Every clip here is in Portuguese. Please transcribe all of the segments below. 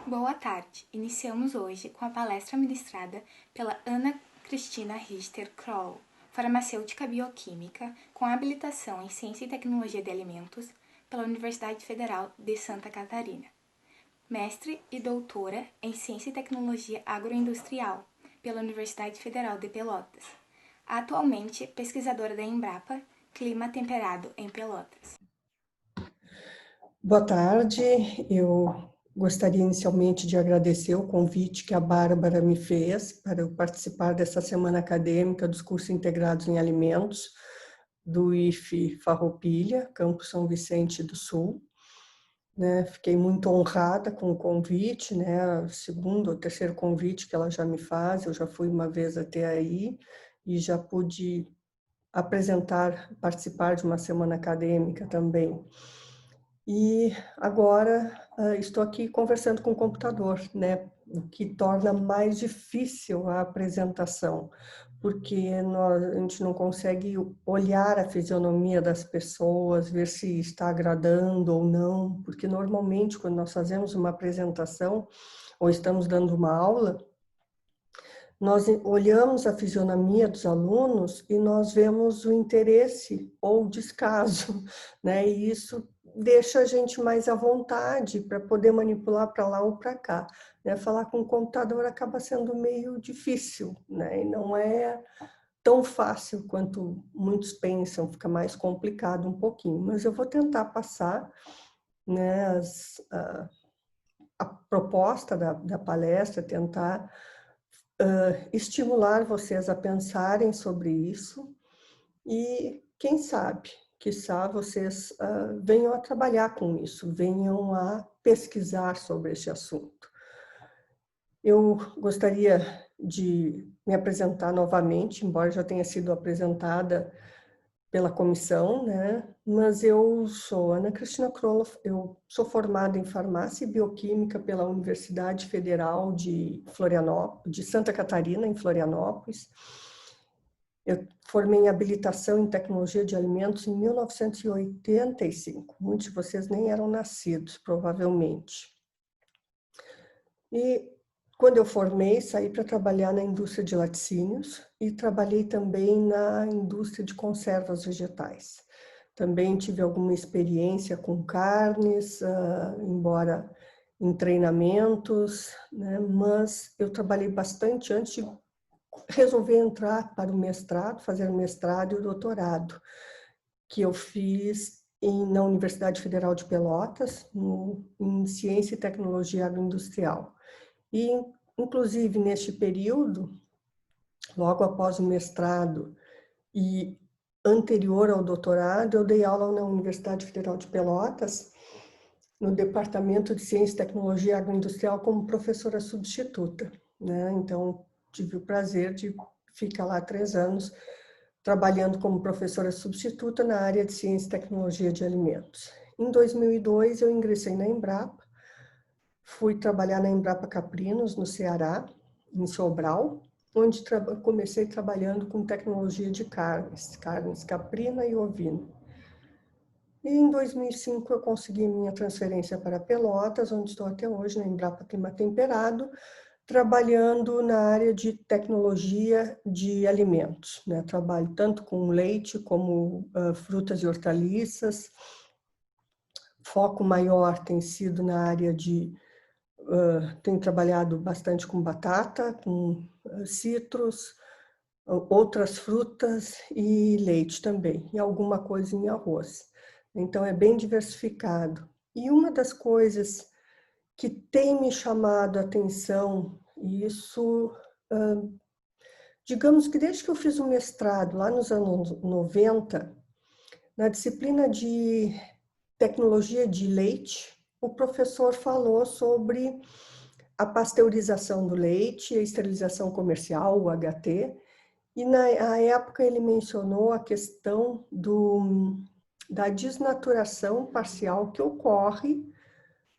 Boa tarde. Iniciamos hoje com a palestra ministrada pela Ana Cristina Richter-Kroll, farmacêutica bioquímica com habilitação em Ciência e Tecnologia de Alimentos pela Universidade Federal de Santa Catarina. Mestre e doutora em Ciência e Tecnologia Agroindustrial pela Universidade Federal de Pelotas. Atualmente pesquisadora da Embrapa Clima Temperado em Pelotas. Boa tarde, eu gostaria inicialmente de agradecer o convite que a Bárbara me fez para eu participar dessa semana acadêmica dos cursos integrados em alimentos do IFE Farroupilha, Campus São Vicente do Sul. Fiquei muito honrada com o convite, o segundo ou terceiro convite que ela já me faz, eu já fui uma vez até aí e já pude participar de uma semana acadêmica também. E agora estou aqui conversando com o computador, o que torna mais difícil a apresentação, porque a gente não consegue olhar a fisionomia das pessoas, ver se está agradando ou não, porque normalmente quando nós fazemos uma apresentação ou estamos dando uma aula, nós olhamos a fisionomia dos alunos e nós vemos o interesse ou o descaso, E isso deixa a gente mais à vontade para poder manipular para lá ou para cá, Falar com o computador acaba sendo meio difícil, E não é tão fácil quanto muitos pensam, fica mais complicado um pouquinho. Mas eu vou tentar passar, a proposta da palestra, tentar estimular vocês a pensarem sobre isso e, quem sabe, quiçá vocês venham a trabalhar com isso, venham a pesquisar sobre esse assunto. Eu gostaria de me apresentar novamente, embora já tenha sido apresentada pela comissão, Mas eu sou Ana Cristina Kroll, eu sou formada em farmácia e bioquímica pela Universidade Federal de Florianópolis, de Santa Catarina, em Florianópolis. Eu formei em habilitação em tecnologia de alimentos em 1985. Muitos de vocês nem eram nascidos, provavelmente. E quando eu formei, saí para trabalhar na indústria de laticínios e trabalhei também na indústria de conservas vegetais. Também tive alguma experiência com carnes, embora em treinamentos, Mas eu trabalhei bastante antes de resolver entrar para o mestrado, fazer o mestrado e o doutorado, que eu fiz na Universidade Federal de Pelotas, em Ciência e Tecnologia Agroindustrial. E, inclusive, neste período, logo após o mestrado e anterior ao doutorado, eu dei aula na Universidade Federal de Pelotas, no Departamento de Ciência e Tecnologia Agroindustrial, como professora substituta, Então, tive o prazer de ficar lá 3 anos, trabalhando como professora substituta na área de Ciência e Tecnologia de Alimentos. Em 2002, eu ingressei na Embrapa, fui trabalhar na Embrapa Caprinos, no Ceará, em Sobral, onde comecei trabalhando com tecnologia de carnes caprina e ovina. E em 2005 eu consegui minha transferência para Pelotas, onde estou até hoje, na Embrapa Clima Temperado, trabalhando na área de tecnologia de alimentos. Trabalho tanto com leite como frutas e hortaliças. Foco maior tem sido na área de tenho trabalhado bastante com batata, com citros, outras frutas e leite também, e alguma coisa em arroz. Então, é bem diversificado. E uma das coisas que tem me chamado a atenção, e isso, digamos que desde que eu fiz o mestrado, lá nos anos 90, na disciplina de tecnologia de leite, o professor falou sobre a pasteurização do leite, a esterilização comercial, o HT, e na época ele mencionou a questão da desnaturação parcial que ocorre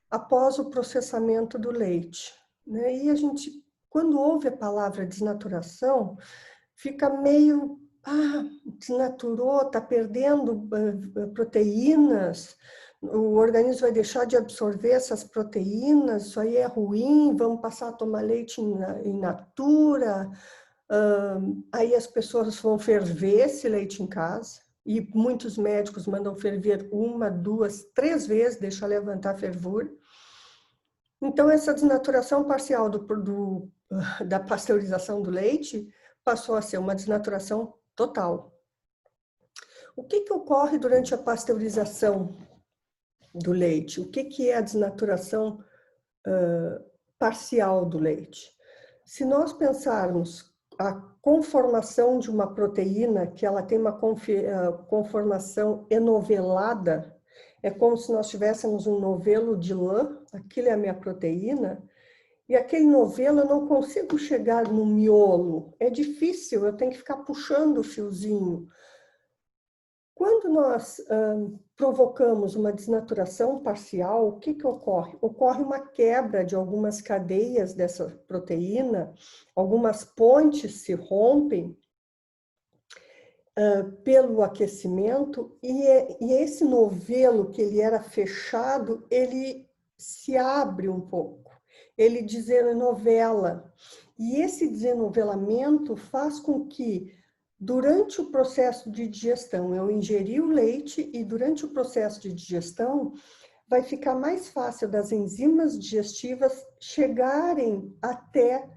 após o processamento do leite. E a gente, quando ouve a palavra desnaturação, fica meio, desnaturou, está perdendo proteínas, o organismo vai deixar de absorver essas proteínas, isso aí é ruim, vamos passar a tomar leite in natura, aí as pessoas vão ferver esse leite em casa, e muitos médicos mandam ferver 1, 2, 3 vezes, deixa levantar a fervura. Então, essa desnaturação parcial da pasteurização do leite passou a ser uma desnaturação total. O que ocorre durante a pasteurização do leite? O que é a desnaturação parcial do leite? Se nós pensarmos a conformação de uma proteína, que ela tem uma conformação enovelada, é como se nós tivéssemos um novelo de lã, aquilo é a minha proteína, e aquele novelo eu não consigo chegar no miolo, é difícil, eu tenho que ficar puxando o fiozinho. Quando nós provocamos uma desnaturação parcial, o que ocorre? Ocorre uma quebra de algumas cadeias dessa proteína, algumas pontes se rompem pelo aquecimento e esse novelo que ele era fechado, ele se abre um pouco, ele desenovela. E esse desenovelamento faz com que durante o processo de digestão, eu ingeri o leite e durante o processo de digestão vai ficar mais fácil das enzimas digestivas chegarem até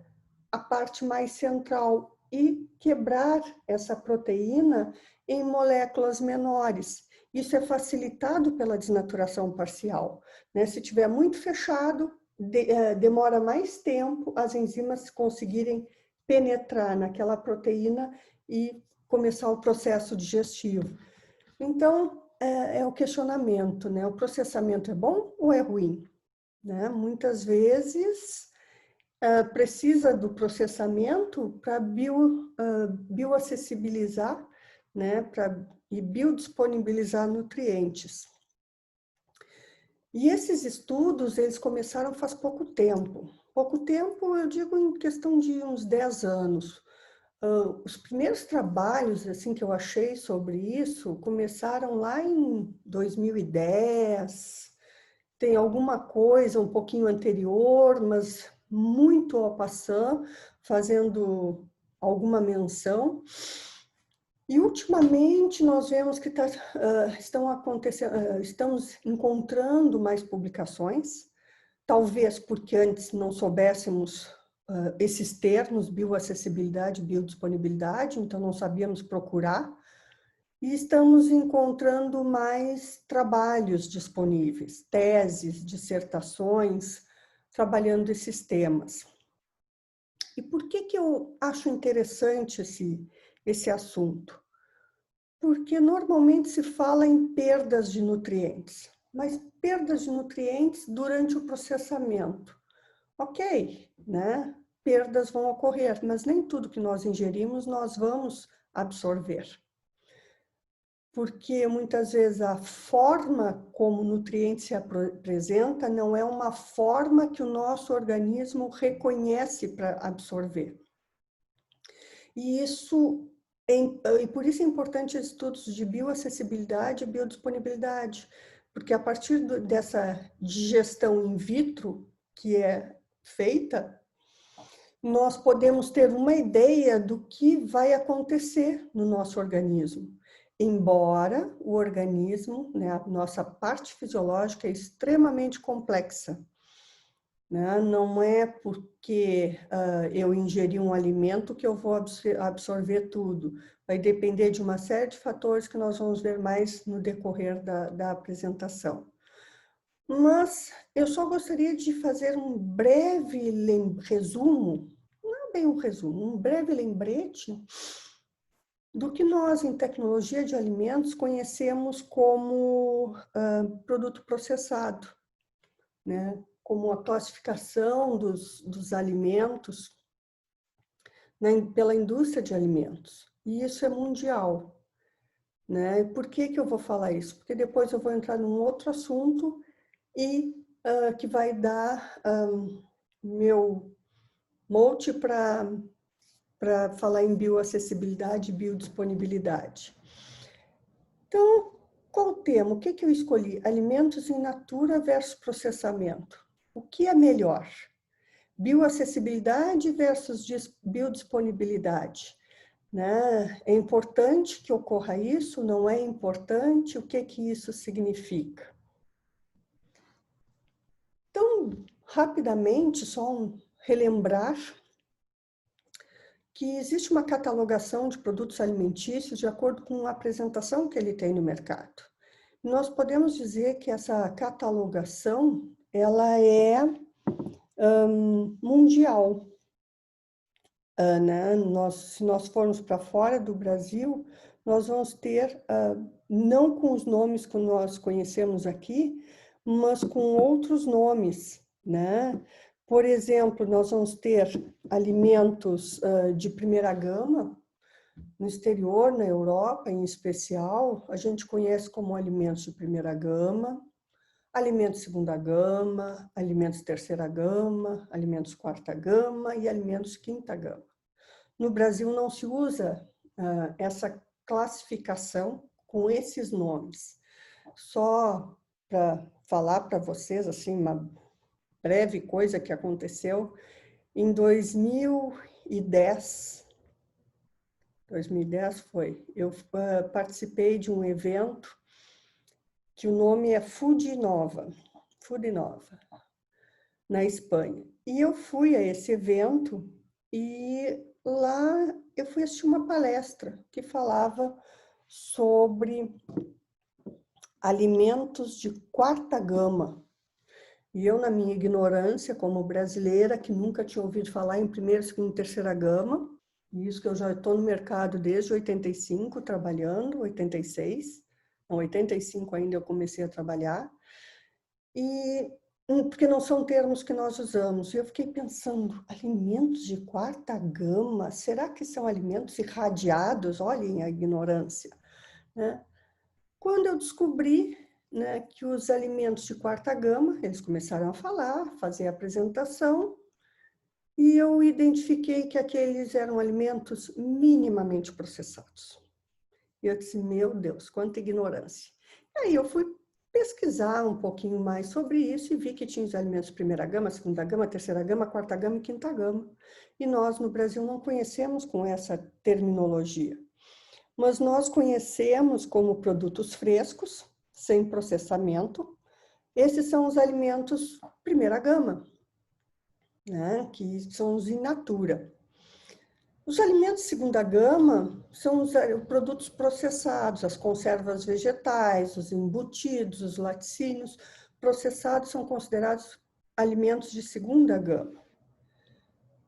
a parte mais central e quebrar essa proteína em moléculas menores. Isso é facilitado pela desnaturação parcial, né? Se tiver muito fechado, demora mais tempo as enzimas conseguirem penetrar naquela proteína e começar o processo digestivo. Então, é o questionamento, né? O processamento é bom ou é ruim? Né? Muitas vezes precisa do processamento para bioacessibilizar, né? E biodisponibilizar nutrientes. E esses estudos, eles começaram faz pouco tempo. Pouco tempo, eu digo em questão de uns 10 anos. Os primeiros trabalhos assim que eu achei sobre isso começaram lá em 2010. Tem alguma coisa um pouquinho anterior, mas muito en passant, fazendo alguma menção. E ultimamente nós vemos que estamos encontrando mais publicações, talvez porque antes não soubéssemos esses termos, bioacessibilidade, biodisponibilidade, então não sabíamos procurar, e estamos encontrando mais trabalhos disponíveis, teses, dissertações, trabalhando esses temas. E por que eu acho interessante esse assunto? Porque normalmente se fala em perdas de nutrientes, mas perdas de nutrientes durante o processamento. Ok, né? Perdas vão ocorrer, mas nem tudo que nós ingerimos nós vamos absorver. Porque muitas vezes a forma como o nutriente se apresenta não é uma forma que o nosso organismo reconhece para absorver. E por isso é importante estudos de bioacessibilidade e biodisponibilidade, porque a partir dessa digestão in vitro que é feita, nós podemos ter uma ideia do que vai acontecer no nosso organismo. Embora o organismo, né, a nossa parte fisiológica é extremamente complexa. Né? Não é porque eu ingeri um alimento que eu vou absorver tudo. Vai depender de uma série de fatores que nós vamos ver mais no decorrer da apresentação. Mas eu só gostaria de fazer um breve resumo, não é bem um resumo, um breve lembrete do que nós, em tecnologia de alimentos, conhecemos como produto processado, né? Como a classificação dos alimentos pela indústria de alimentos. E isso é mundial, né? Por que eu vou falar isso? Porque depois eu vou entrar num outro assunto e que vai dar meu mote para falar em bioacessibilidade e biodisponibilidade. Então, Qual o tema? O que eu escolhi? Alimentos in natura versus processamento. O que é melhor? Bioacessibilidade versus biodisponibilidade. Né? É importante que ocorra isso? Não é importante? O que isso significa? Então, rapidamente, só relembrar que existe uma catalogação de produtos alimentícios de acordo com a apresentação que ele tem no mercado. Nós podemos dizer que essa catalogação, ela é mundial. Né? Se nós formos para fora do Brasil, nós vamos ter, não com os nomes que nós conhecemos aqui, mas com outros nomes, né? Por exemplo, nós vamos ter alimentos de primeira gama, no exterior, na Europa em especial, a gente conhece como alimentos de primeira gama, alimentos de segunda gama, alimentos de terceira gama, alimentos de quarta gama e alimentos de quinta gama. No Brasil não se usa essa classificação com esses nomes. Só para falar para vocês, assim, uma breve coisa que aconteceu, em 2010 foi, eu participei de um evento que o nome é Food Nova, na Espanha. E eu fui a esse evento e lá eu fui assistir uma palestra que falava sobre alimentos de quarta gama. E eu, na minha ignorância, como brasileira, que nunca tinha ouvido falar em primeira, segunda e terceira gama, e isso que eu já estou no mercado desde 85, trabalhando, 86, não, 85 ainda eu comecei a trabalhar, e porque não são termos que nós usamos. E eu fiquei pensando, alimentos de quarta gama, será que são alimentos irradiados? Olhem a ignorância, né? Quando eu descobri, né, que os alimentos de quarta gama, eles começaram a falar, fazer a apresentação, e eu identifiquei que aqueles eram alimentos minimamente processados. E eu disse, meu Deus, quanta ignorância. Aí eu fui pesquisar um pouquinho mais sobre isso e vi que tinha os alimentos de primeira gama, segunda gama, terceira gama, quarta gama e quinta gama. E nós, no Brasil, não conhecemos com essa terminologia. Mas nós conhecemos como produtos frescos, sem processamento. Esses são os alimentos primeira gama, né? Que são os in natura. Os alimentos de segunda gama são os produtos processados, as conservas vegetais, os embutidos, os laticínios. Processados são considerados alimentos de segunda gama.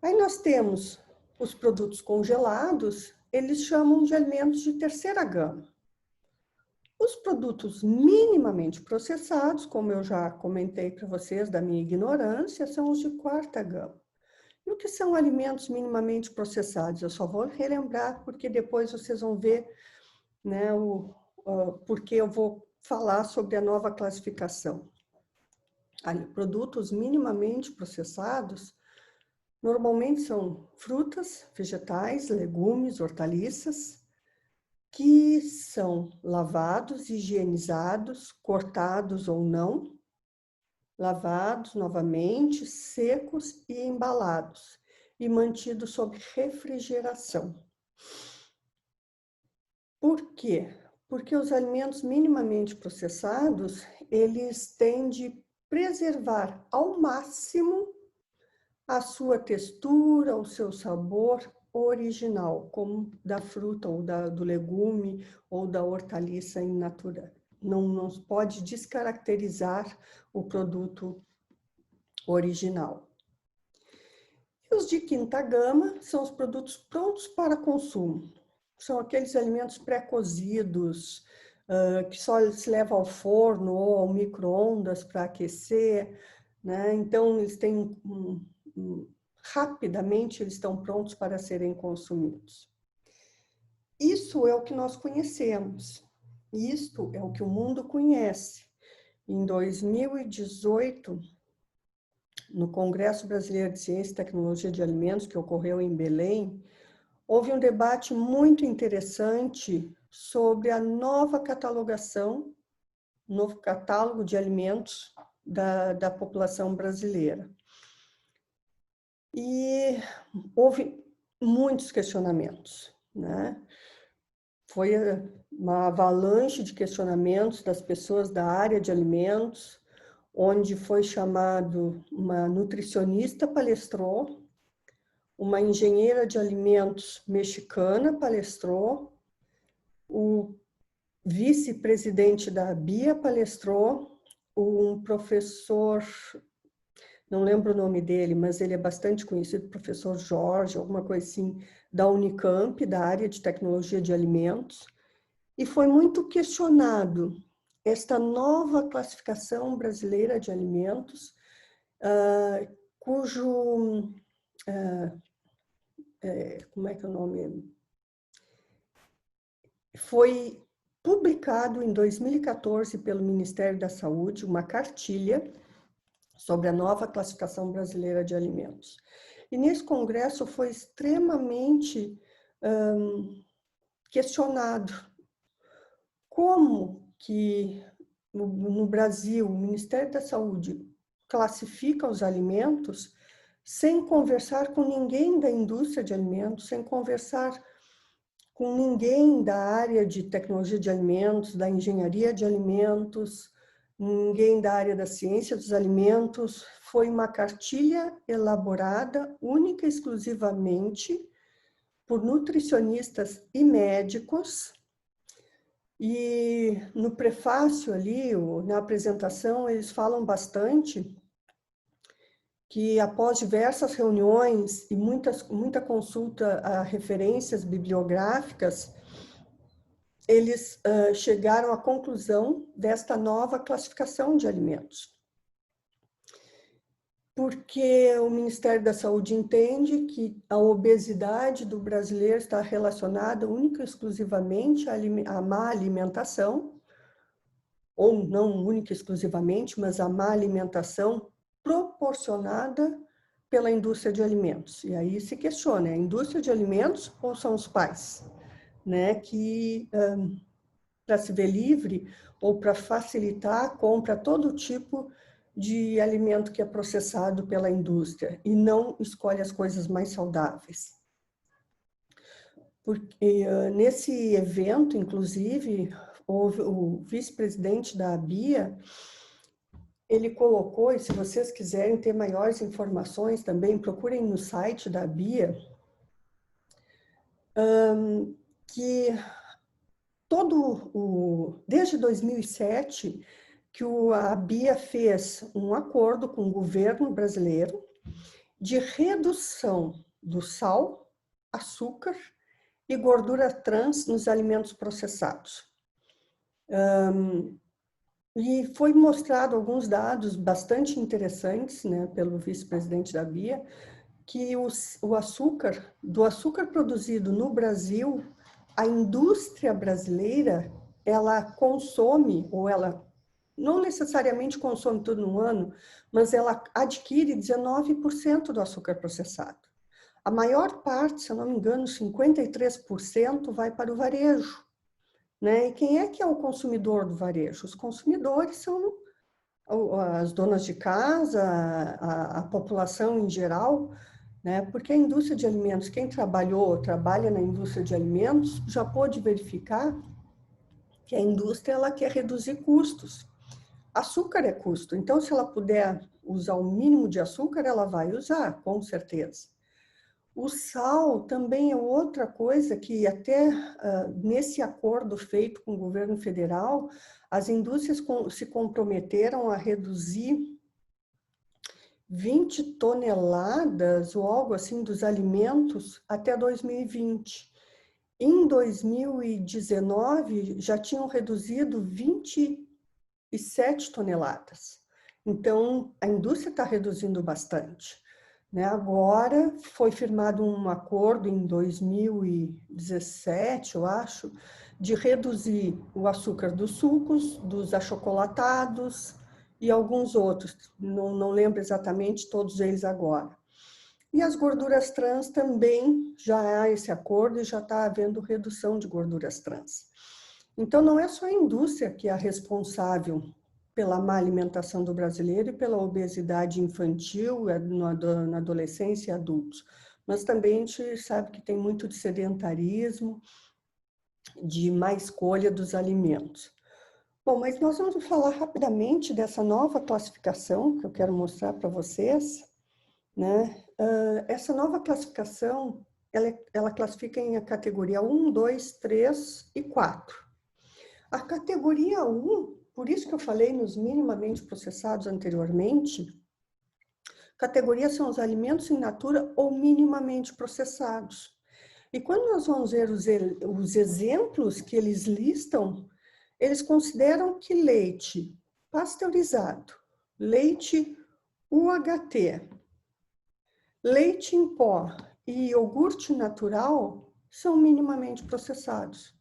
Aí nós temos os produtos congelados, eles chamam de alimentos de terceira gama. Os produtos minimamente processados, como eu já comentei para vocês da minha ignorância, são os de quarta gama. E o que são alimentos minimamente processados? Eu só vou relembrar, porque depois vocês vão ver, né, porque eu vou falar sobre a nova classificação. Produtos minimamente processados normalmente são frutas, vegetais, legumes, hortaliças, que são lavados, higienizados, cortados ou não, lavados novamente, secos e embalados, e mantidos sob refrigeração. Por quê? Porque os alimentos minimamente processados, eles têm de preservar ao máximo a sua textura, o seu sabor original, como da fruta ou do legume ou da hortaliça in natura. Não pode descaracterizar o produto original. E os de quinta gama são os produtos prontos para consumo. São aqueles alimentos pré-cozidos, que só se leva ao forno ou ao micro-ondas para aquecer, né? Então, eles têm rapidamente eles estão prontos para serem consumidos. Isso é o que nós conhecemos. Isto é o que o mundo conhece. Em 2018, no Congresso Brasileiro de Ciência e Tecnologia de Alimentos, que ocorreu em Belém, houve um debate muito interessante sobre a nova catalogação novo catálogo de alimentos da população brasileira. E houve muitos questionamentos, né? Foi uma avalanche de questionamentos das pessoas da área de alimentos, onde foi chamado uma nutricionista palestrou, uma engenheira de alimentos mexicana palestrou, o vice-presidente da BIA palestrou, um professor, não lembro o nome dele, mas ele é bastante conhecido, professor Jorge, alguma coisa assim, da Unicamp, da área de tecnologia de alimentos, e foi muito questionado esta nova classificação brasileira de alimentos, cujo, como é que é o nome? Foi publicado em 2014 pelo Ministério da Saúde uma cartilha sobre a nova classificação brasileira de alimentos. E nesse congresso foi extremamente questionado como que no Brasil o Ministério da Saúde classifica os alimentos sem conversar com ninguém da indústria de alimentos, sem conversar com ninguém da área de tecnologia de alimentos, da engenharia de alimentos, ninguém da área da ciência dos alimentos. Foi uma cartilha elaborada única e exclusivamente por nutricionistas e médicos. E no prefácio ali, na apresentação, eles falam bastante que após diversas reuniões e muita consulta a referências bibliográficas, eles chegaram à conclusão desta nova classificação de alimentos. Porque o Ministério da Saúde entende que a obesidade do brasileiro está relacionada única e exclusivamente à má alimentação, ou não única e exclusivamente, mas à má alimentação proporcionada pela indústria de alimentos. E aí se questiona, é a indústria de alimentos ou são os pais? Né, que para se ver livre ou para facilitar compra todo tipo de alimento que é processado pela indústria e não escolhe as coisas mais saudáveis. Porque nesse evento, inclusive, houve o vice-presidente da BIA, ele colocou, e se vocês quiserem ter maiores informações também, procurem no site da BIA, que desde 2007, que a BIA fez um acordo com o governo brasileiro de redução do sal, açúcar e gordura trans nos alimentos processados. E foi mostrado alguns dados bastante interessantes, né, pelo vice-presidente da BIA, que do açúcar produzido no Brasil, a indústria brasileira, ela consome, ou ela não necessariamente consome tudo no ano, mas ela adquire 19% do açúcar processado. A maior parte, se eu não me engano, 53% vai para o varejo. Né? E quem é que é o consumidor do varejo? Os consumidores são as donas de casa, a população em geral, né? Porque a indústria de alimentos, quem trabalha na indústria de alimentos, já pôde verificar que a indústria ela quer reduzir custos. Açúcar é custo, então se ela puder usar o mínimo de açúcar, ela vai usar, com certeza. O sal também é outra coisa que até nesse acordo feito com o governo federal, as indústrias se comprometeram a reduzir 20 toneladas ou algo assim dos alimentos até 2020. Em 2019, já tinham reduzido 27 toneladas. Então, a indústria está reduzindo bastante. Né? Agora, foi firmado um acordo em 2017, eu acho, de reduzir o açúcar dos sucos, dos achocolatados e alguns outros. Não lembro exatamente todos eles agora. E as gorduras trans também já há esse acordo e já está havendo redução de gorduras trans. Então, não é só a indústria que é a responsável pela má alimentação do brasileiro e pela obesidade infantil na adolescência e adultos, mas também a gente sabe que tem muito de sedentarismo, de má escolha dos alimentos. Bom, mas nós vamos falar rapidamente dessa nova classificação que eu quero mostrar para vocês, né? Essa nova classificação, ela classifica em a categoria 1, 2, 3 e 4. A categoria 1, por isso que eu falei nos minimamente processados anteriormente, categoria são os alimentos in natura ou minimamente processados. E quando nós vamos ver os exemplos que eles listam, eles consideram que leite pasteurizado, leite UHT, leite em pó e iogurte natural são minimamente processados.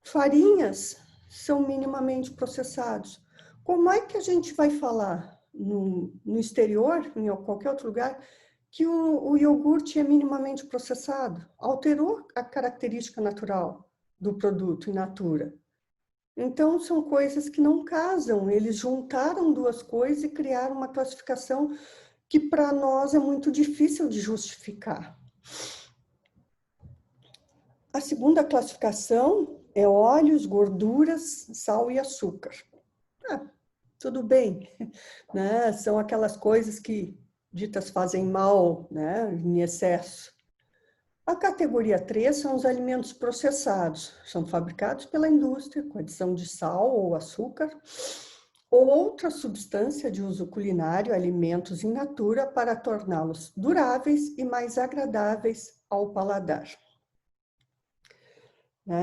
Farinhas são minimamente processados. Como é que a gente vai falar no exterior, em qualquer outro lugar, que o iogurte é minimamente processado? Alterou a característica natural do produto in natura. Então, são coisas que não casam. Eles juntaram duas coisas e criaram uma classificação que para nós é muito difícil de justificar. A segunda classificação é óleos, gorduras, sal e açúcar. Tudo bem, né? São aquelas coisas que ditas fazem mal, né? Em excesso. A categoria 3 são os alimentos processados. São fabricados pela indústria com adição de sal ou açúcar ou outra substância de uso culinário, alimentos in natura, para torná-los duráveis e mais agradáveis ao paladar.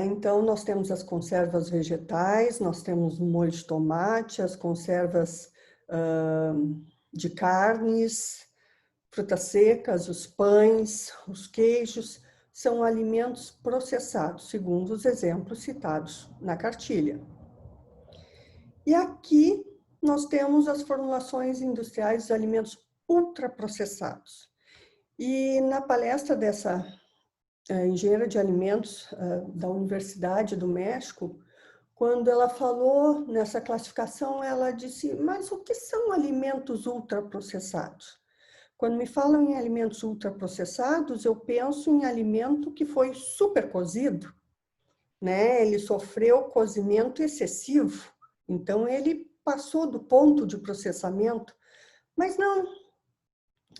Então, nós temos as conservas vegetais, nós temos o molho de tomate, as conservas de carnes, frutas secas, os pães, os queijos, são alimentos processados, segundo os exemplos citados na cartilha. E aqui nós temos as formulações industriais dos alimentos ultraprocessados. E na palestra dessa engenheira de alimentos da Universidade do México, quando ela falou nessa classificação, ela disse, mas o que são alimentos ultraprocessados? Quando me falam em alimentos ultraprocessados, eu penso em alimento que foi super cozido, né? Ele sofreu cozimento excessivo, então ele passou do ponto de processamento, mas não.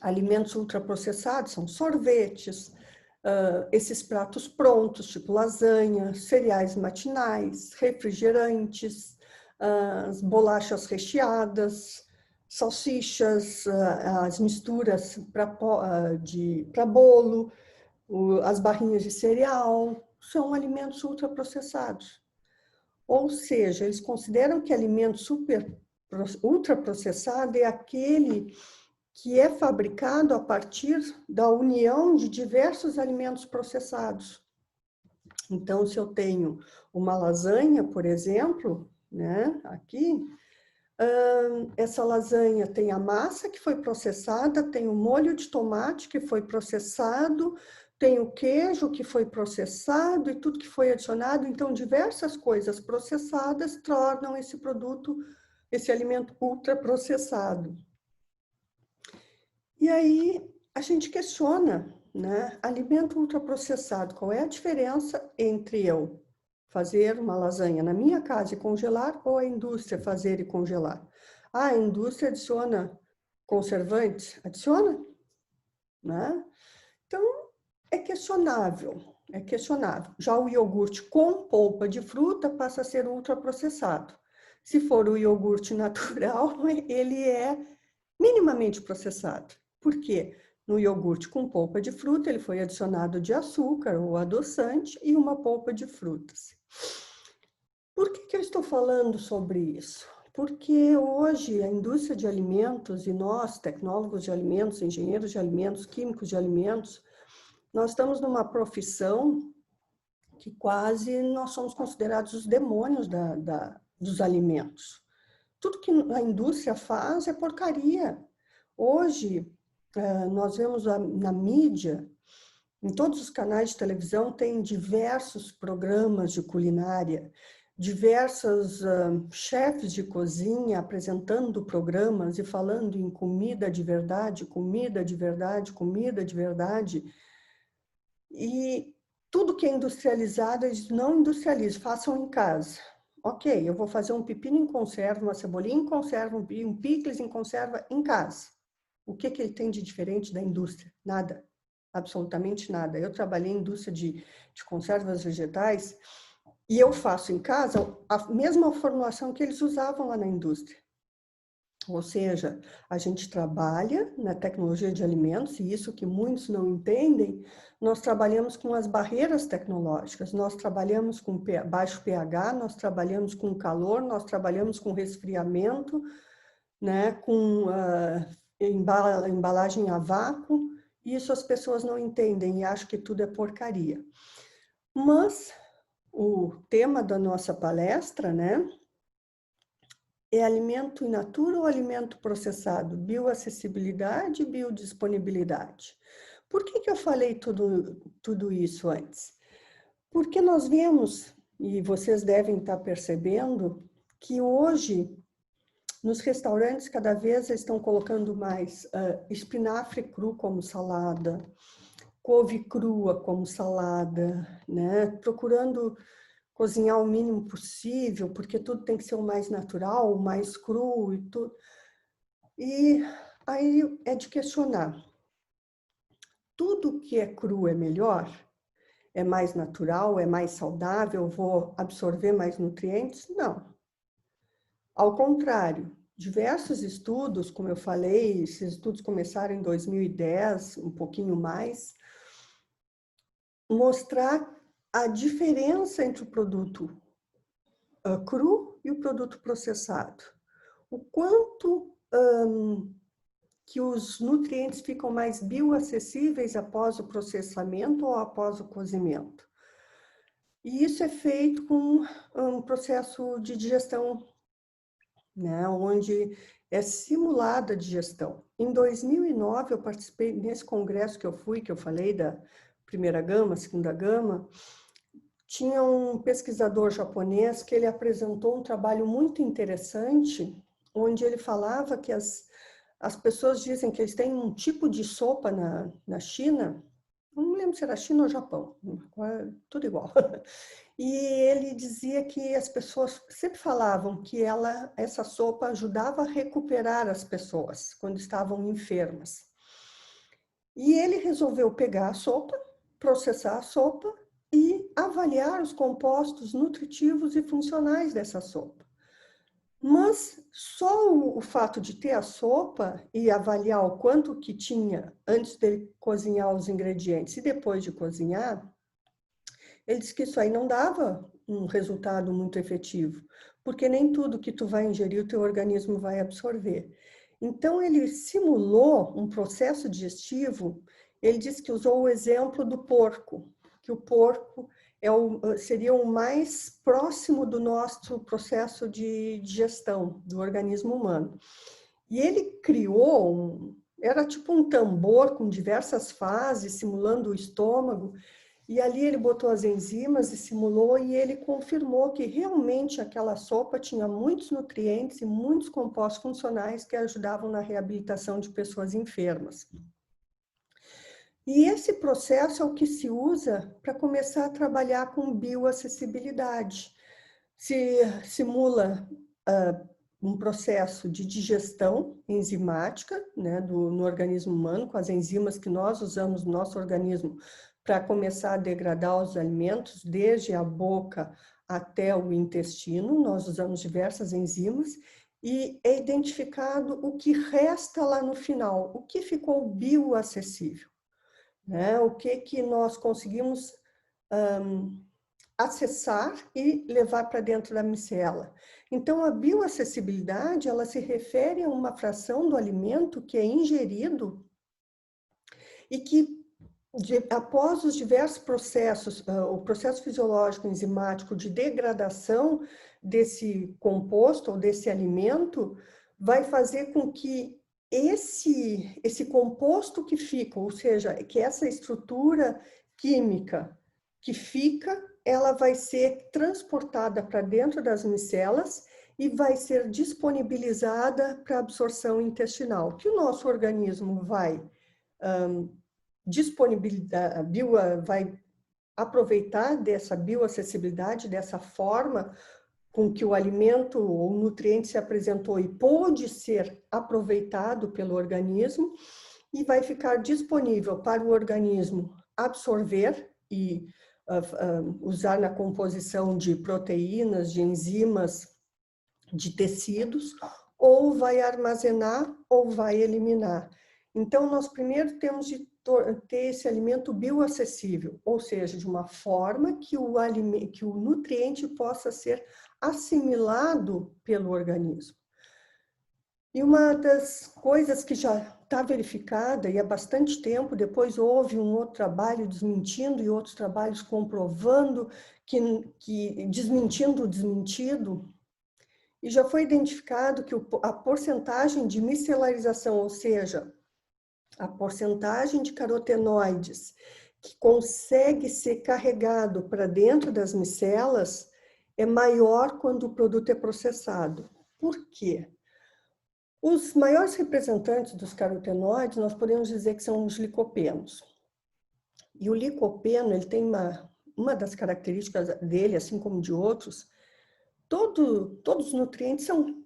Alimentos ultraprocessados são sorvetes, esses pratos prontos, tipo lasanha, cereais matinais, refrigerantes, as bolachas recheadas, salsichas, as misturas para bolo, as barrinhas de cereal, são alimentos ultraprocessados. Ou seja, eles consideram que alimento ultraprocessado é aquele que é fabricado a partir da união de diversos alimentos processados. Então, se eu tenho uma lasanha, por exemplo, né, aqui, essa lasanha tem a massa que foi processada, tem o molho de tomate que foi processado, tem o queijo que foi processado e tudo que foi adicionado. Então, diversas coisas processadas tornam esse produto, esse alimento ultraprocessado. E aí a gente questiona, né? Alimento ultraprocessado, qual é a diferença entre eu fazer uma lasanha na minha casa e congelar ou a indústria fazer e congelar? A indústria adiciona conservantes? Adiciona, né? Então, é questionável, é questionável. Já o iogurte com polpa de fruta passa a ser ultraprocessado. Se for o iogurte natural, ele é minimamente processado. Por quê? No iogurte com polpa de fruta, ele foi adicionado de açúcar ou adoçante e uma polpa de frutas. Por que eu estou falando sobre isso? Porque hoje a indústria de alimentos e nós, tecnólogos de alimentos, engenheiros de alimentos, químicos de alimentos, nós estamos numa profissão que quase nós somos considerados os demônios dos alimentos. Tudo que a indústria faz é porcaria. Hoje, nós vemos na mídia Em todos os canais de televisão tem diversos programas de culinária, diversos chefes de cozinha apresentando programas e falando em comida de verdade, comida de verdade, comida de verdade. E tudo que é industrializado, eles não industrializam, façam em casa. Ok, eu vou fazer um pepino em conserva, uma cebolinha em conserva, um picles em conserva em casa. O que ele tem de diferente da indústria? Nada, absolutamente nada. Eu trabalhei em indústria de conservas vegetais e eu faço em casa a mesma formulação que eles usavam lá na indústria. Ou seja, a gente trabalha na tecnologia de alimentos, e isso que muitos não entendem, nós trabalhamos com as barreiras tecnológicas, nós trabalhamos com baixo pH, nós trabalhamos com calor, nós trabalhamos com resfriamento, né, com embalagem a vácuo. Isso as pessoas não entendem e acham que tudo é porcaria. Mas o tema da nossa palestra, né, é alimento in natura ou alimento processado? Bioacessibilidade e biodisponibilidade. Por que eu falei tudo isso antes? Porque nós vemos, e vocês devem estar percebendo, que hoje, nos restaurantes, cada vez estão colocando mais espinafre cru como salada, couve crua como salada, né? Procurando cozinhar o mínimo possível, porque tudo tem que ser o mais natural, o mais cru e tudo. E aí é de questionar. Tudo que é cru é melhor? É mais natural? É mais saudável? Vou absorver mais nutrientes? Não. Ao contrário, diversos estudos, como eu falei, esses estudos começaram em 2010, um pouquinho mais, mostrar a diferença entre o produto cru e o produto processado. O quanto que os nutrientes ficam mais bioacessíveis após o processamento ou após o cozimento. E isso é feito com um processo de digestão, né, onde é simulada a digestão. Em 2009, eu participei nesse congresso que eu fui, que eu falei da primeira gama, segunda gama, tinha um pesquisador japonês que ele apresentou um trabalho muito interessante, onde ele falava que as pessoas dizem que eles têm um tipo de sopa na China, não lembro se era China ou Japão, tudo igual. E ele dizia que as pessoas sempre falavam que essa sopa ajudava a recuperar as pessoas quando estavam enfermas. E ele resolveu pegar a sopa, processar a sopa e avaliar os compostos nutritivos e funcionais dessa sopa. Mas só o fato de ter a sopa e avaliar o quanto que tinha antes de cozinhar os ingredientes e depois de cozinhar, ele disse que isso aí não dava um resultado muito efetivo, porque nem tudo que tu vai ingerir o teu organismo vai absorver. Então ele simulou um processo digestivo, ele disse que usou o exemplo do porco, que o porco seria o mais próximo do nosso processo de digestão do organismo humano. E ele criou era tipo um tambor com diversas fases, simulando o estômago, e ali ele botou as enzimas e simulou, e ele confirmou que realmente aquela sopa tinha muitos nutrientes e muitos compostos funcionais que ajudavam na reabilitação de pessoas enfermas. E esse processo é o que se usa para começar a trabalhar com bioacessibilidade. Se simula um processo de digestão enzimática, né, no organismo humano, com as enzimas que nós usamos no nosso organismo para começar a degradar os alimentos, desde a boca até o intestino. Nós usamos diversas enzimas e é identificado o que resta lá no final, o que ficou bioacessível, né? O que nós conseguimos acessar e levar para dentro da micela. Então, a bioacessibilidade, ela se refere a uma fração do alimento que é ingerido e que, após os diversos processos, o processo fisiológico enzimático de degradação desse composto ou desse alimento, vai fazer com que esse composto que fica, ou seja, que essa estrutura química que fica, ela vai ser transportada para dentro das micelas e vai ser disponibilizada para absorção intestinal, que o nosso organismo vai disponibilizar, vai aproveitar dessa bioacessibilidade, dessa forma com que o alimento ou nutriente se apresentou e pôde ser aproveitado pelo organismo e vai ficar disponível para o organismo absorver e usar na composição de proteínas, de enzimas, de tecidos, ou vai armazenar ou vai eliminar. Então, nós primeiro temos de ter esse alimento bioacessível, ou seja, de uma forma que o nutriente possa ser assimilado pelo organismo. E uma das coisas que já está verificada, e há bastante tempo, depois houve um outro trabalho desmentindo e outros trabalhos comprovando, que desmentindo o desmentido, e já foi identificado que a porcentagem de micelarização, ou seja, a porcentagem de carotenoides que consegue ser carregado para dentro das micelas é maior quando o produto é processado. Por quê? Os maiores representantes dos carotenoides, nós podemos dizer que são os licopenos. E o licopeno, ele tem uma das características dele, assim como de outros, todos os nutrientes são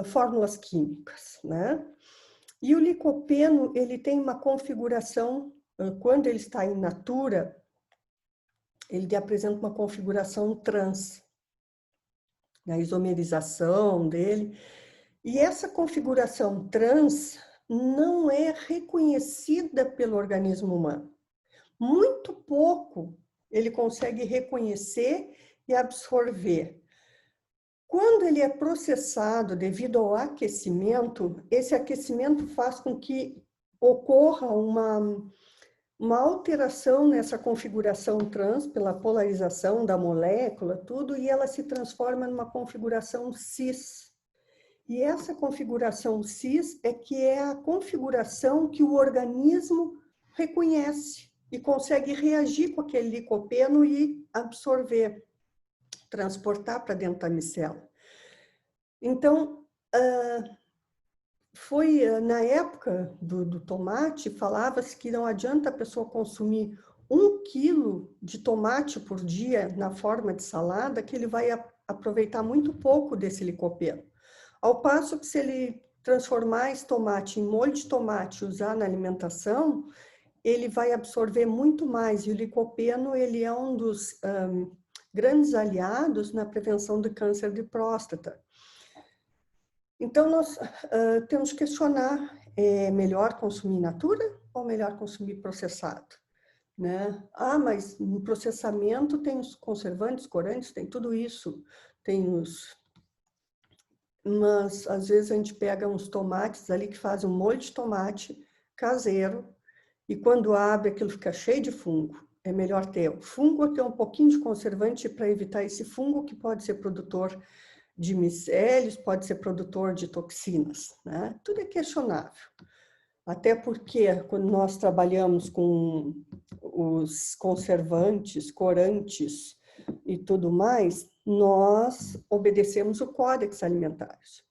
fórmulas químicas, né? E o licopeno, ele tem uma configuração, quando ele está in natura, ele apresenta uma configuração trans, na isomerização dele. E essa configuração trans não é reconhecida pelo organismo humano. Muito pouco ele consegue reconhecer e absorver. Quando ele é processado devido ao aquecimento, esse aquecimento faz com que ocorra uma alteração nessa configuração trans pela polarização da molécula, tudo, e ela se transforma numa configuração cis. E essa configuração cis é a configuração que o organismo reconhece e consegue reagir com aquele licopeno e absorver, transportar para dentro da micela. Então, na época do tomate, falava-se que não adianta a pessoa consumir 1 quilo de tomate por dia na forma de salada, que ele vai aproveitar muito pouco desse licopeno. Ao passo que se ele transformar esse tomate em molho de tomate e usar na alimentação, ele vai absorver muito mais. E o licopeno, ele é um dos grandes aliados na prevenção do câncer de próstata. Então, nós temos que questionar, é melhor consumir in natura ou melhor consumir processado? Né? Ah, mas no processamento tem os conservantes, corantes, tem tudo isso. Mas, às vezes, a gente pega uns tomates ali que fazem um molho de tomate caseiro e quando abre aquilo fica cheio de fungo. É melhor ter o fungo ou ter um pouquinho de conservante para evitar esse fungo que pode ser produtor de micélios, pode ser produtor de toxinas, né? Tudo é questionável. Até porque, quando nós trabalhamos com os conservantes, corantes e tudo mais, nós obedecemos o Códex Alimentários.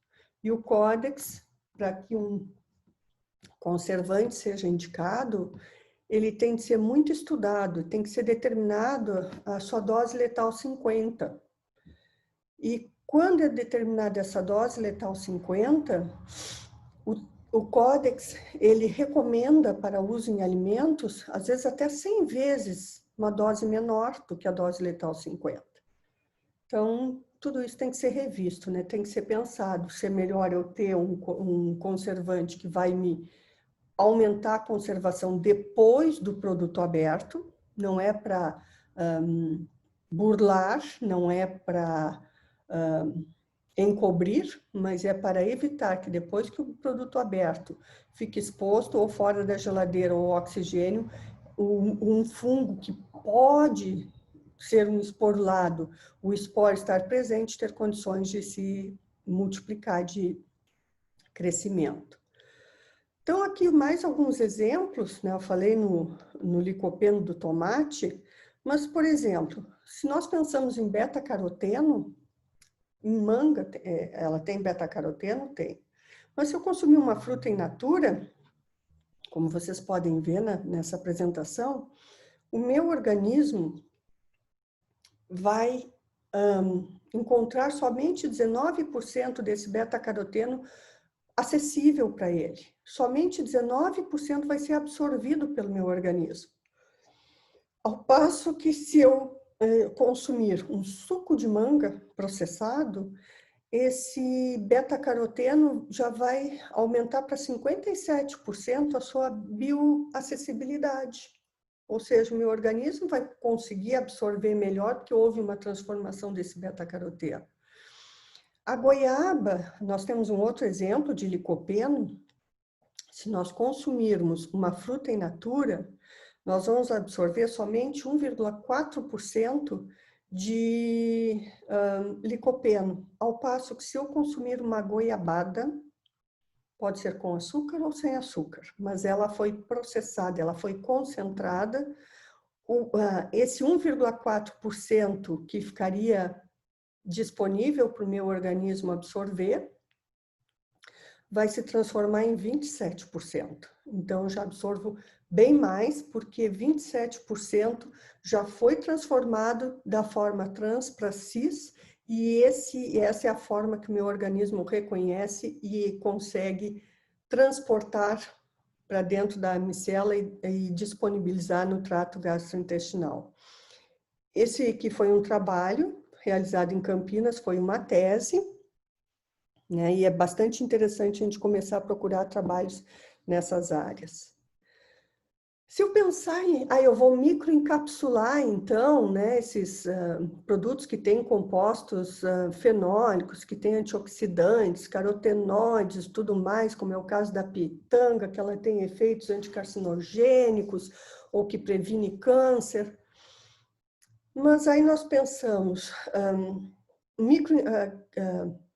E o Códex, para que um conservante seja indicado, ele tem que ser muito estudado, tem que ser determinado a sua dose letal 50. E quando é determinada essa dose letal 50, o Códex, ele recomenda para uso em alimentos, às vezes até 100 vezes uma dose menor do que a dose letal 50. Então, tudo isso tem que ser revisto, né? Tem que ser pensado, se é melhor eu ter um conservante que vai me aumentar a conservação depois do produto aberto, não é para burlar, não é para encobrir, mas é para evitar que depois que o produto aberto fique exposto ou fora da geladeira ou oxigênio, um fungo que pode ser um esporulado, o esporo estar presente, ter condições de se multiplicar de crescimento. Então, aqui mais alguns exemplos, né? Eu falei no licopeno do tomate, mas, por exemplo, se nós pensamos em beta-caroteno, em manga, ela tem beta-caroteno? Tem. Mas se eu consumir uma fruta in natura, como vocês podem ver nessa apresentação, o meu organismo vai encontrar somente 19% desse beta-caroteno acessível para ele. Somente 19% vai ser absorvido pelo meu organismo. Ao passo que se eu consumir um suco de manga processado, esse beta-caroteno já vai aumentar para 57% a sua bioacessibilidade. Ou seja, o meu organismo vai conseguir absorver melhor porque houve uma transformação desse beta-caroteno. A goiaba, nós temos um outro exemplo de licopeno. Se nós consumirmos uma fruta in natura, nós vamos absorver somente 1,4% de licopeno, ao passo que se eu consumir uma goiabada, pode ser com açúcar ou sem açúcar, mas ela foi processada, ela foi concentrada, esse 1,4% que ficaria disponível para o meu organismo absorver, vai se transformar em 27%. Então, eu já absorvo bem mais, porque 27% já foi transformado da forma trans para cis, e essa é a forma que o meu organismo reconhece e consegue transportar para dentro da micela e disponibilizar no trato gastrointestinal. Esse aqui foi um trabalho realizado em Campinas, foi uma tese, né? E é bastante interessante a gente começar a procurar trabalhos nessas áreas. Se eu pensar em, eu vou microencapsular, então, né, esses produtos que têm compostos fenólicos, que têm antioxidantes, carotenoides, tudo mais, como é o caso da pitanga, que ela tem efeitos anticarcinogênicos ou que previne câncer. Mas aí nós pensamos,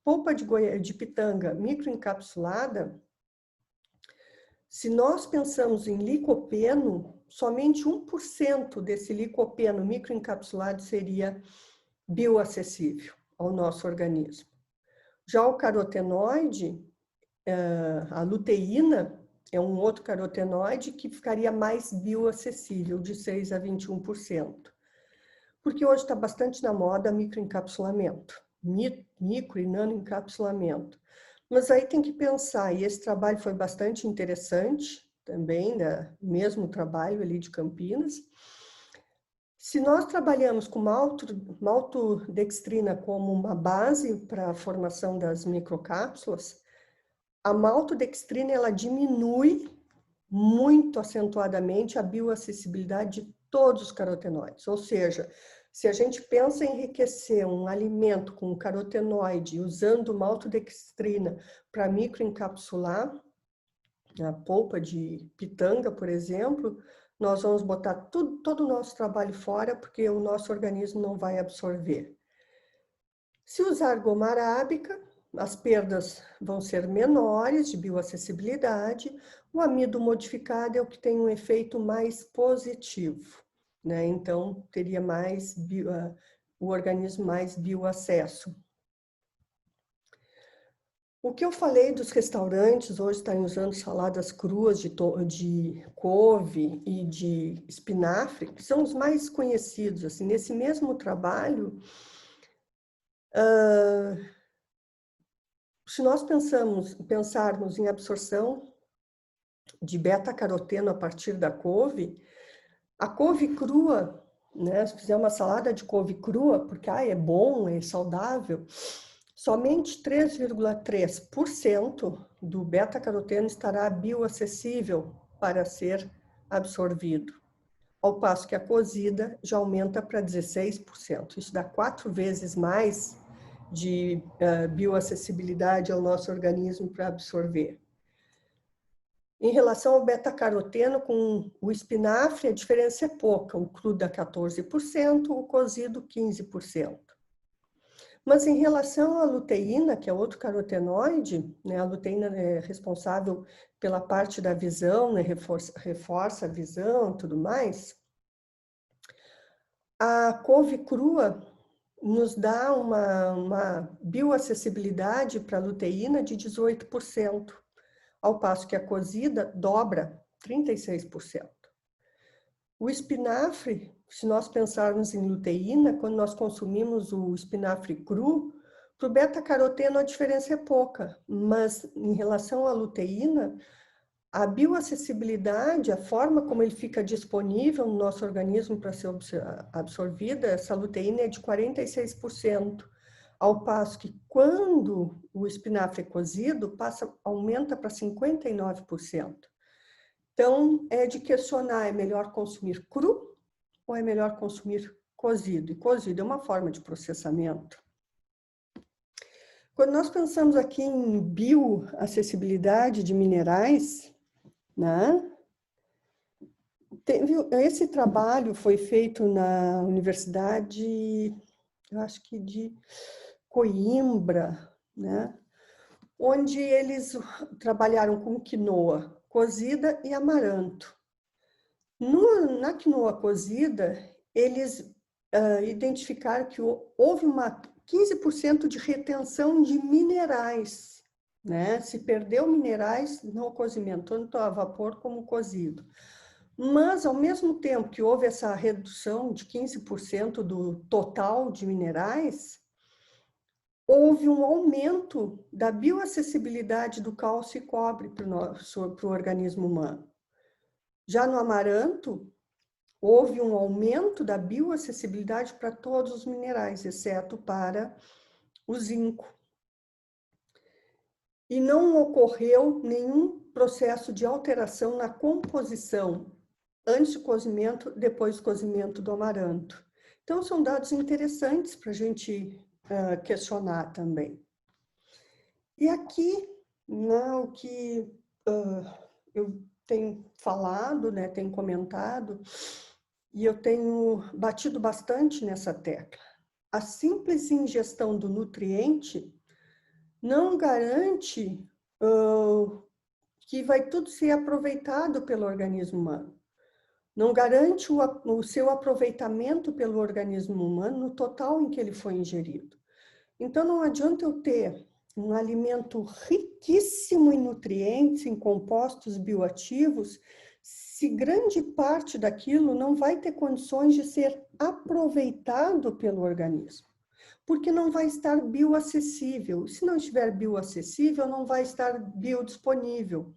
polpa de pitanga microencapsulada, se nós pensamos em licopeno, somente 1% desse licopeno microencapsulado seria bioacessível ao nosso organismo. Já o carotenoide, a luteína, é um outro carotenoide que ficaria mais bioacessível, de 6% a 21%. Porque hoje está bastante na moda microencapsulamento, micro e nanoencapsulamento. Mas aí tem que pensar, e esse trabalho foi bastante interessante também, né? Mesmo trabalho ali de Campinas. Se nós trabalhamos com maltodextrina como uma base para a formação das microcápsulas, a maltodextrina ela diminui muito acentuadamente a bioacessibilidade de todos os carotenoides, ou seja, se a gente pensa em enriquecer um alimento com carotenoide usando maltodextrina para microencapsular, a polpa de pitanga, por exemplo, nós vamos botar todo o nosso trabalho fora porque o nosso organismo não vai absorver. Se usar goma arábica, as perdas vão ser menores de bioacessibilidade. O amido modificado é o que tem um efeito mais positivo, né? Então, teria mais o organismo mais bioacesso. O que eu falei dos restaurantes, hoje estão usando saladas cruas de couve e de espinafre, que são os mais conhecidos. Assim, nesse mesmo trabalho, se nós pensarmos em absorção de beta-caroteno a partir da couve, a couve crua, né? Se fizer uma salada de couve crua, porque é bom, é saudável, somente 3,3% do beta-caroteno estará bioacessível para ser absorvido, ao passo que a cozida já aumenta para 16%. Isso dá 4 vezes mais de bioacessibilidade ao nosso organismo para absorver. Em relação ao beta-caroteno, com o espinafre, a diferença é pouca. O cru dá 14%, o cozido 15%. Mas em relação à luteína, que é outro carotenoide, né, a luteína é responsável pela parte da visão, né, reforça a visão e tudo mais, a couve crua nos dá uma bioacessibilidade para a luteína de 18%, ao passo que a cozida dobra 36%. O espinafre, se nós pensarmos em luteína, quando nós consumimos o espinafre cru, para o beta-caroteno a diferença é pouca, mas em relação à luteína, a bioacessibilidade, a forma como ele fica disponível no nosso organismo para ser absorvida, essa luteína é de 46%, ao passo que quando o espinafre é cozido, aumenta para 59%. Então, é de questionar, é melhor consumir cru ou é melhor consumir cozido? E cozido é uma forma de processamento. Quando nós pensamos aqui em bioacessibilidade de minerais, né? Esse trabalho foi feito na Universidade, eu acho que de Coimbra, né? Onde eles trabalharam com quinoa cozida e amaranto. Na quinoa cozida, eles identificaram que houve uma 15% de retenção de minerais, né? Se perdeu minerais no cozimento, tanto a vapor como cozido. Mas, ao mesmo tempo que houve essa redução de 15% do total de minerais, houve um aumento da bioacessibilidade do cálcio e cobre para o organismo humano. Já no amaranto, houve um aumento da bioacessibilidade para todos os minerais, exceto para o zinco. E não ocorreu nenhum processo de alteração na composição antes do cozimento, depois do cozimento do amaranto. Então, são dados interessantes para a gente questionar também. E aqui, né, o que eu tenho falado, né, tenho comentado, e eu tenho batido bastante nessa tecla. A simples ingestão do nutriente não garante que vai tudo ser aproveitado pelo organismo humano. Não garante o seu aproveitamento pelo organismo humano no total em que ele foi ingerido. Então, não adianta eu ter um alimento riquíssimo em nutrientes, em compostos bioativos, se grande parte daquilo não vai ter condições de ser aproveitado pelo organismo, porque não vai estar bioacessível. Se não estiver bioacessível, não vai estar biodisponível.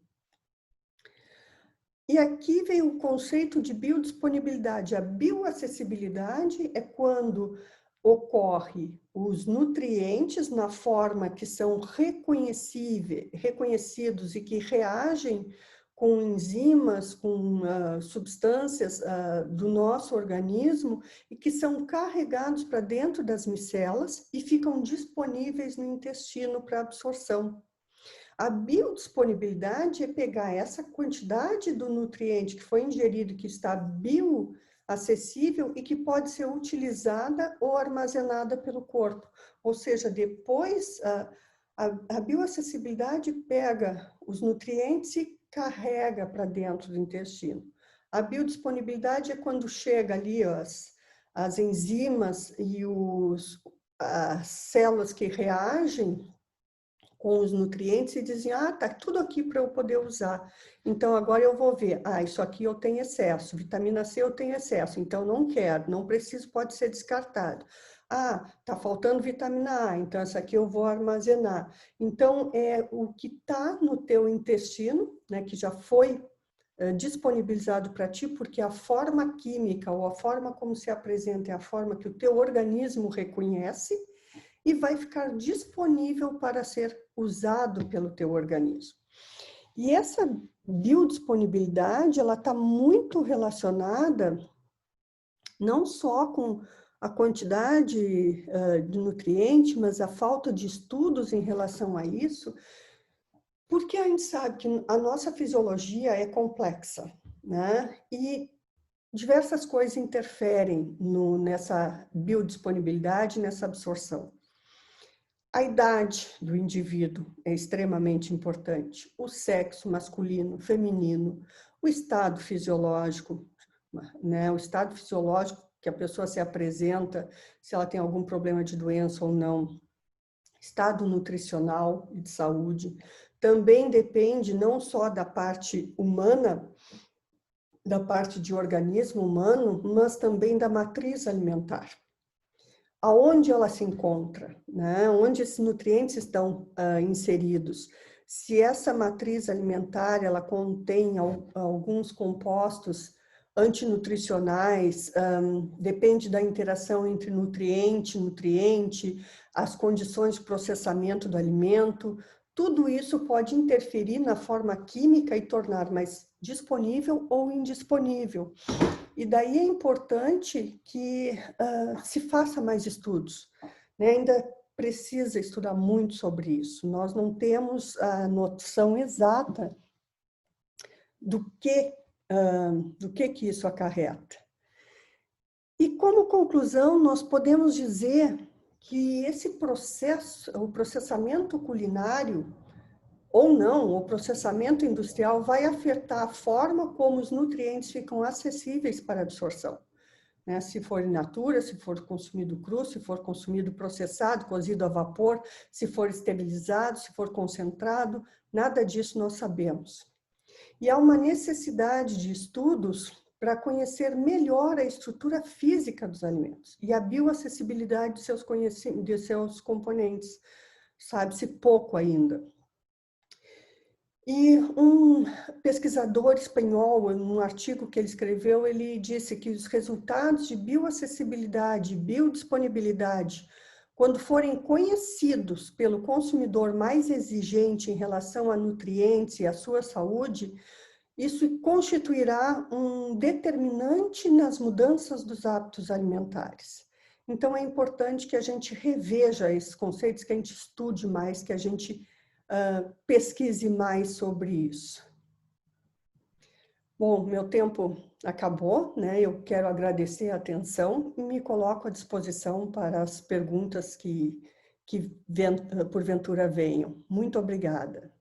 E aqui vem o conceito de biodisponibilidade. A bioacessibilidade é quando ocorre os nutrientes na forma que são reconhecidos e que reagem com enzimas, com substâncias do nosso organismo e que são carregados para dentro das micelas e ficam disponíveis no intestino para absorção. A biodisponibilidade é pegar essa quantidade do nutriente que foi ingerido, que está bioacessível e que pode ser utilizada ou armazenada pelo corpo. Ou seja, depois a bioacessibilidade pega os nutrientes e carrega para dentro do intestino. A biodisponibilidade é quando chega ali as enzimas e as células que reagem com os nutrientes e dizem, tá tudo aqui para eu poder usar. Então, agora eu vou ver, isso aqui eu tenho excesso, vitamina C eu tenho excesso, então não quero, não preciso, pode ser descartado. Tá faltando vitamina A, então essa aqui eu vou armazenar. Então, é o que está no teu intestino, né, que já foi disponibilizado para ti, porque a forma química ou a forma como se apresenta é a forma que o teu organismo reconhece, e vai ficar disponível para ser usado pelo teu organismo. E essa biodisponibilidade, ela está muito relacionada não só com a quantidade de nutriente, mas a falta de estudos em relação a isso, porque a gente sabe que a nossa fisiologia é complexa, né? E diversas coisas interferem nessa biodisponibilidade, nessa absorção. A idade do indivíduo é extremamente importante, o sexo masculino, feminino, o estado fisiológico, né? O estado fisiológico que a pessoa se apresenta, se ela tem algum problema de doença ou não, estado nutricional e de saúde, também depende não só da parte humana, da parte de organismo humano, mas também da matriz alimentar. Aonde ela se encontra, né? Onde esses nutrientes estão inseridos. Se essa matriz alimentar ela contém alguns compostos antinutricionais, depende da interação entre nutriente e nutriente, as condições de processamento do alimento, tudo isso pode interferir na forma química e tornar mais disponível ou indisponível. E daí é importante que se faça mais estudos, né? Ainda precisa estudar muito sobre isso. Nós não temos a noção exata do que isso acarreta. E como conclusão, nós podemos dizer que esse processo, o processamento culinário, ou não, o processamento industrial vai afetar a forma como os nutrientes ficam acessíveis para absorção. Né? Se for in natura, se for consumido cru, se for consumido processado, cozido a vapor, se for esterilizado, se for concentrado, nada disso nós sabemos. E há uma necessidade de estudos para conhecer melhor a estrutura física dos alimentos e a bioacessibilidade de seus componentes. Sabe-se pouco ainda. E um pesquisador espanhol, em um artigo que ele escreveu, ele disse que os resultados de bioacessibilidade e biodisponibilidade, quando forem conhecidos pelo consumidor mais exigente em relação a nutrientes e à sua saúde, isso constituirá um determinante nas mudanças dos hábitos alimentares. Então, é importante que a gente reveja esses conceitos, que a gente estude mais, que a gente pesquise mais sobre isso. Bom, meu tempo acabou, né? Eu quero agradecer a atenção e me coloco à disposição para as perguntas que porventura venham. Muito obrigada.